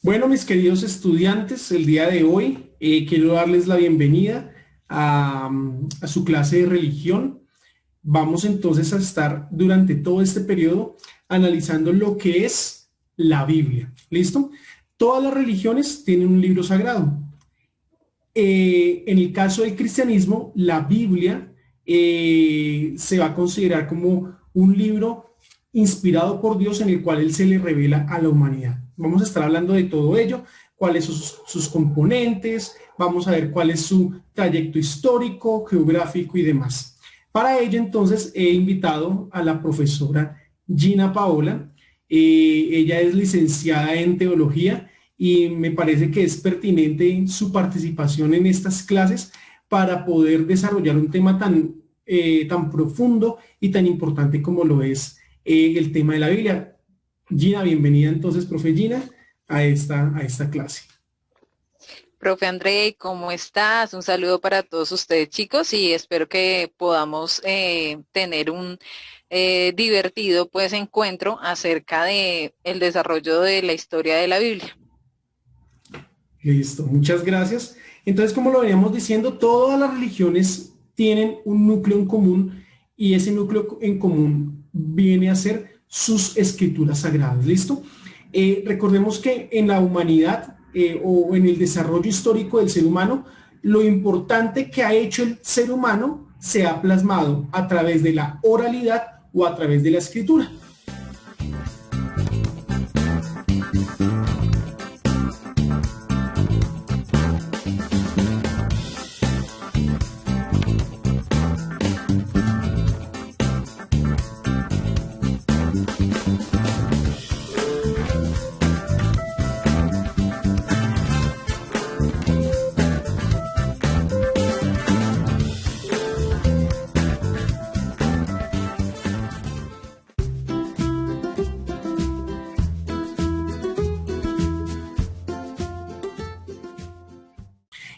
Bueno, mis queridos estudiantes, el día de hoy quiero darles la bienvenida a su clase de religión. Vamos entonces a estar durante todo este periodo analizando lo que es la Biblia. ¿Listo? Todas las religiones tienen un libro sagrado. En el caso del cristianismo, la Biblia se va a considerar como un libro inspirado por Dios en el cual Él se le revela a la humanidad. Vamos a estar hablando de todo ello, cuáles son sus componentes, vamos a ver cuál es su trayecto histórico, geográfico y demás. Para ello, entonces, he invitado a la profesora Gina Paola. Ella es licenciada en teología y me parece que es pertinente su participación en estas clases para poder desarrollar un tema tan profundo y tan importante como lo es el tema de la Biblia. Gina, bienvenida entonces, profe Gina, a esta clase. Profe André, ¿cómo estás? Un saludo para todos ustedes, chicos, y espero que podamos tener un divertido encuentro acerca de el desarrollo de la historia de la Biblia. Listo, muchas gracias. Entonces, como lo veníamos diciendo, todas las religiones tienen un núcleo en común y ese núcleo en común viene a ser sus escrituras sagradas. ¿Listo? Recordemos que en la humanidad o en el desarrollo histórico del ser humano, lo importante que ha hecho el ser humano se ha plasmado a través de la oralidad o a través de la escritura.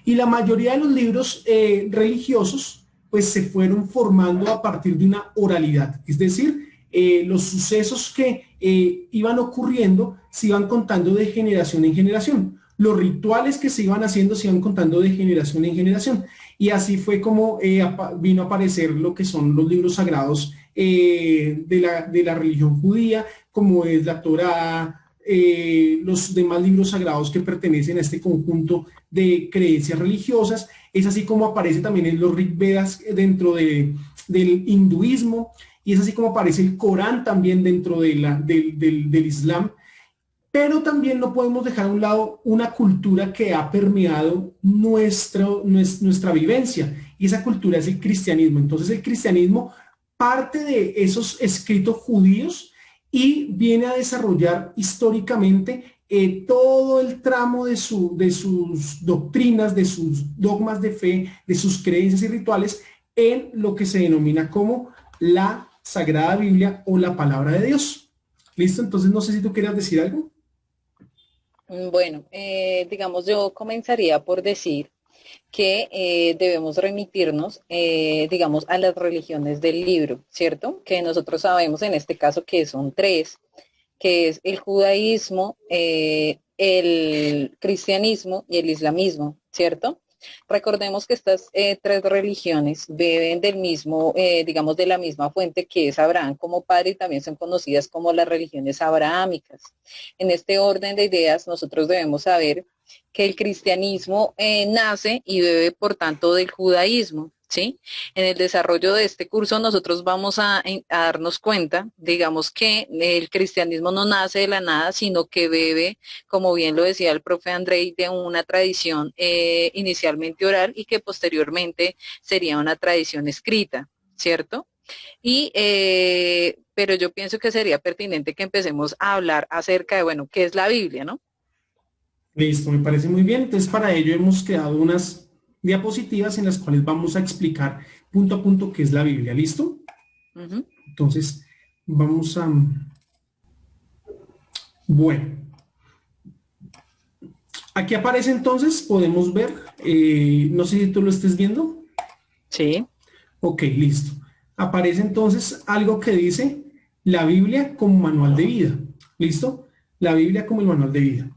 Y la mayoría de los libros religiosos pues se fueron formando a partir de una oralidad, es decir, los sucesos que iban ocurriendo se iban contando de generación en generación. Los rituales que se iban haciendo se iban contando de generación en generación. Y así fue como vino a aparecer lo que son los libros sagrados de la religión judía, como es la Torá, los demás libros sagrados que pertenecen a este conjunto de creencias religiosas. Es así como aparece también en los Rig Vedas del hinduismo, y es así como aparece el Corán también dentro del Islam. Pero también no podemos dejar a un lado una cultura que ha permeado nuestra vivencia, y esa cultura es el cristianismo. Entonces el cristianismo parte de esos escritos judíos y viene a desarrollar históricamente todo el tramo de sus doctrinas, de sus dogmas de fe, de sus creencias y rituales en lo que se denomina como la Sagrada Biblia o la Palabra de Dios. ¿Listo? Entonces no sé si tú quieras decir algo. Bueno, digamos, yo comenzaría por decir que debemos remitirnos, digamos, a las religiones del libro, ¿cierto? Que nosotros sabemos en este caso que son tres, que es el judaísmo, el cristianismo y el islamismo, ¿cierto? Recordemos que estas tres religiones beben del mismo, digamos, de la misma fuente que es Abraham como padre y también son conocidas como las religiones abrahámicas. En este orden de ideas, nosotros debemos saber que el cristianismo nace y bebe, por tanto, del judaísmo. ¿Sí? En el desarrollo de este curso nosotros vamos a darnos cuenta, digamos que el cristianismo no nace de la nada, sino que bebe, como bien lo decía el profe Andrei, de una tradición inicialmente oral y que posteriormente sería una tradición escrita, ¿cierto? Pero yo pienso que sería pertinente que empecemos a hablar acerca de, bueno, ¿qué es la Biblia, no? Listo, me parece muy bien. Entonces, para ello hemos creado unas diapositivas en las cuales vamos a explicar punto a punto qué es la Biblia. ¿Listo? Uh-huh. Entonces, vamos a... Bueno, aquí aparece entonces, podemos ver, no sé si tú lo estés viendo. Sí. Ok, listo. Aparece entonces algo que dice la Biblia como manual de vida. ¿Listo? La Biblia como el manual de vida.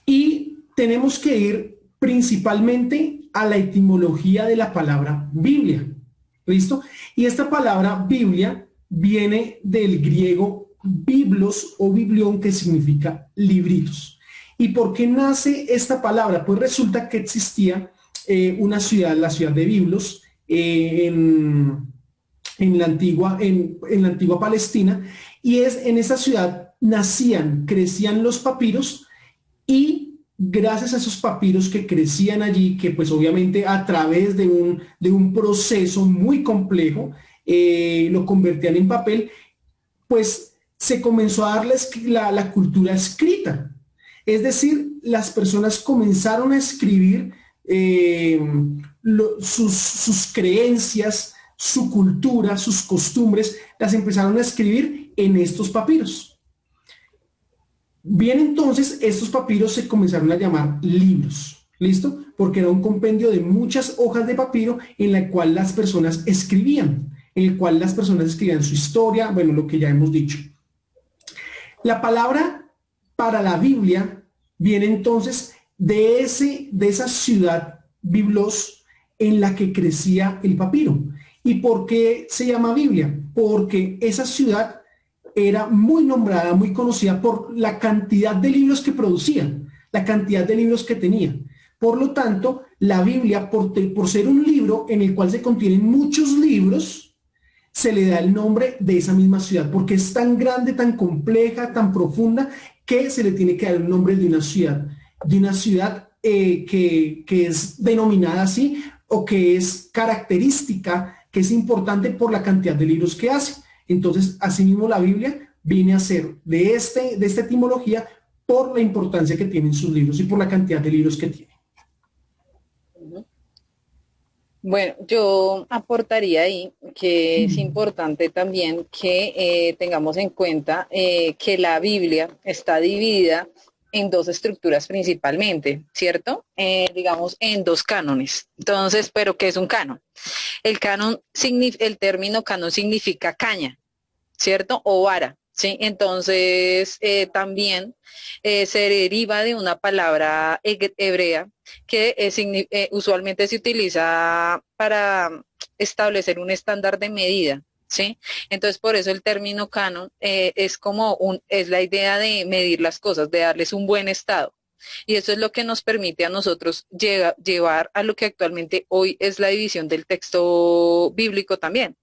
Y tenemos que ir principalmente a la etimología de la palabra Biblia. ¿Listo? Y esta palabra Biblia viene del griego biblos o biblión, que significa libritos. ¿Y por qué nace esta palabra? Pues resulta que existía una ciudad, la ciudad de Biblos, en la antigua Palestina, y en esa ciudad crecían los papiros, y gracias a esos papiros que crecían allí, que pues obviamente a través de un proceso muy complejo, lo convertían en papel, pues se comenzó a darles la cultura escrita. Es decir, las personas comenzaron a escribir sus creencias, su cultura, sus costumbres, las empezaron a escribir en estos papiros. Bien, entonces estos papiros se comenzaron a llamar libros, ¿listo? Porque era un compendio de muchas hojas de papiro en la cual las personas escribían, su historia, bueno, lo que ya hemos dicho. La palabra para la Biblia viene entonces de esa ciudad, Biblos, en la que crecía el papiro. ¿Y por qué se llama Biblia? Porque esa ciudad era muy nombrada, muy conocida por la cantidad de libros que producían, la cantidad de libros que tenía. Por lo tanto, la Biblia, por ser un libro en el cual se contienen muchos libros, se le da el nombre de esa misma ciudad, porque es tan grande, tan compleja, tan profunda, que se le tiene que dar el nombre de una ciudad que es denominada así, o que es característica, que es importante por la cantidad de libros que hace. Entonces, asimismo, la Biblia viene a ser de esta etimología por la importancia que tienen sus libros y por la cantidad de libros que tiene. Bueno, yo aportaría ahí que es importante también que tengamos en cuenta que la Biblia está dividida en dos estructuras principalmente, ¿cierto? Digamos en dos cánones. Entonces, ¿pero qué es un canon? El término canon significa caña, ¿cierto? O vara, ¿sí? Entonces, también se deriva de una palabra hebrea que usualmente se utiliza para establecer un estándar de medida, ¿sí? Entonces, por eso el término canon es la idea de medir las cosas, de darles un buen estado. Y eso es lo que nos permite a nosotros llevar a lo que actualmente hoy es la división del texto bíblico también.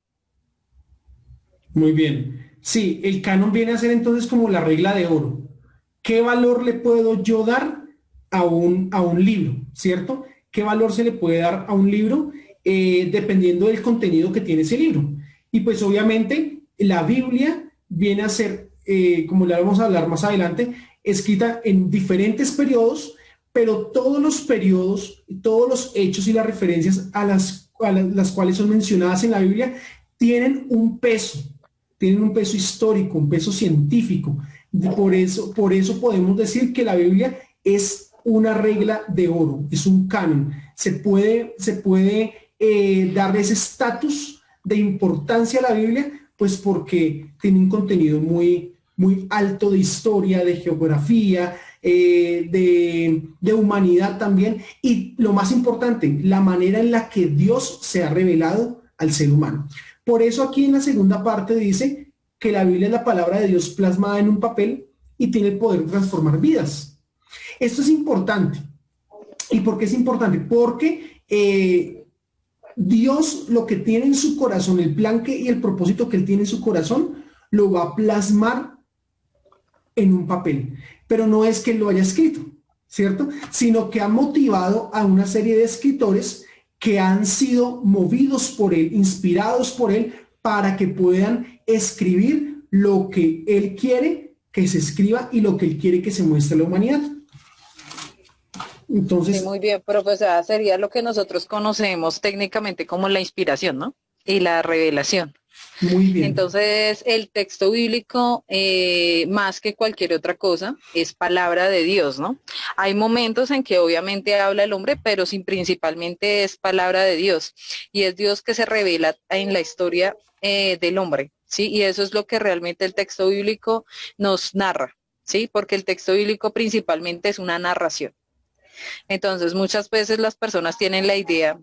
Muy bien. Sí, el canon viene a ser entonces como la regla de oro. ¿Qué valor le puedo yo dar a un libro? ¿Cierto? ¿Qué valor se le puede dar a un libro dependiendo del contenido que tiene ese libro? Y pues obviamente la Biblia viene a ser, como le vamos a hablar más adelante, escrita en diferentes periodos, pero todos los periodos, todos los hechos y las referencias a las cuales son mencionadas en la Biblia tienen un peso histórico, un peso científico. Por eso podemos decir que la Biblia es una regla de oro, es un canon. Se puede dar ese estatus de importancia a la Biblia, pues porque tiene un contenido muy, muy alto de historia, de geografía, de humanidad también, y lo más importante, la manera en la que Dios se ha revelado al ser humano. Por eso aquí en la segunda parte dice que la Biblia es la palabra de Dios plasmada en un papel y tiene el poder de transformar vidas. Esto es importante. ¿Y por qué es importante? Porque Dios lo que tiene en su corazón, el plan y el propósito que Él tiene en su corazón, lo va a plasmar en un papel. Pero no es que Él lo haya escrito, ¿cierto? Sino que ha motivado a una serie de escritores que han sido movidos por Él, inspirados por Él, para que puedan escribir lo que Él quiere que se escriba y lo que Él quiere que se muestre a la humanidad. Sí, Entonces, muy bien, pero pues sería lo que nosotros conocemos técnicamente como la inspiración, ¿no? Y la revelación. muy bien. Entonces, el texto bíblico, más que cualquier otra cosa, es palabra de Dios, ¿no? Hay momentos en que obviamente habla el hombre, pero sin principalmente es palabra de Dios. Y es Dios que se revela en la historia del hombre, ¿sí? Y eso es lo que realmente el texto bíblico nos narra. ¿sí? Porque el texto bíblico principalmente es una narración. Entonces, muchas veces las personas tienen la idea,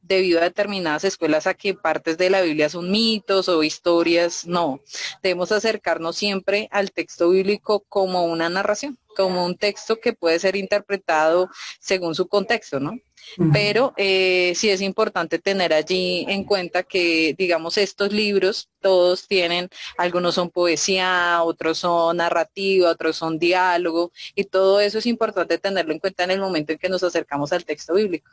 debido a determinadas escuelas, a que partes de la Biblia son mitos o historias. No, debemos acercarnos siempre al texto bíblico como una narración, como un texto que puede ser interpretado según su contexto, ¿no? Ujú. Pero sí es importante tener allí en cuenta que, digamos, estos libros, todos tienen, algunos son poesía, otros son narrativa, otros son diálogo, y todo eso es importante tenerlo en cuenta en el momento en que nos acercamos al texto bíblico.